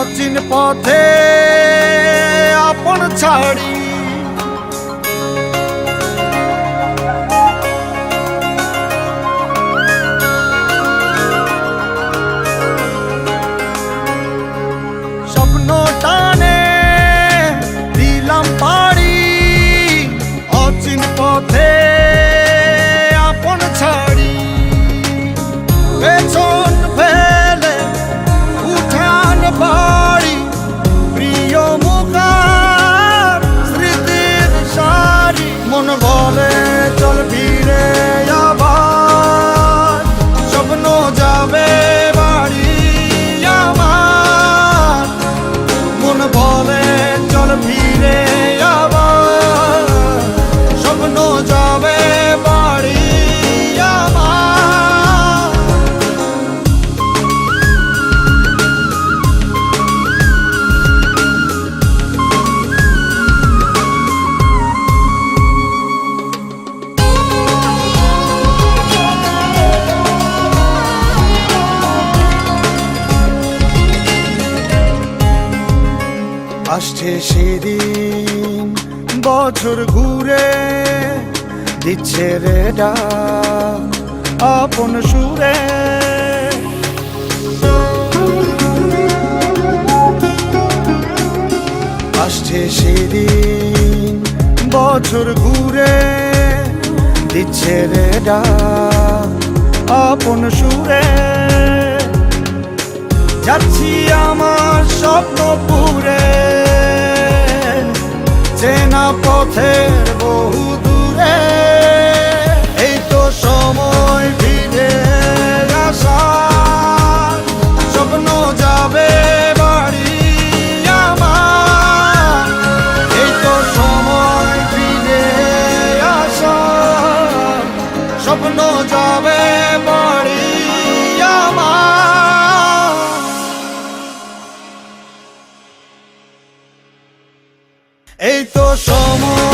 অচিন পথে আপন ছাড়ি স্বপ্ন টানে দিলাম পাড়ি অচিন পথে আপন ছাড়ি পেছন ফেলে উঠান বাড়ি প্রিয় মুখার স্মৃতির সারি মন বলে চল ফিরে আবার স্বপ্ন যাবে বাড়ি আমার মন বলে চল ফিরে আবার স্বপ্ন যাবে বাড়ি আমার আসছে সেদিন বছর ঘুরে দিচ্ছে রে ডাক আপন সুরে আসছে সেদিন বছর ঘুরে দিচ্ছে রে ডাক আপন সুরে যাচ্ছি আমার স্বপ্ন পুরে চেনা পথের বহু দূরে এই তো সময় ফিরে আসার স্বপ্ন যাবে বাড়ি আমার এই তো সময় ফিরে আসার স্বপ্ন যাবে বাড়ি আমার এই তো সময়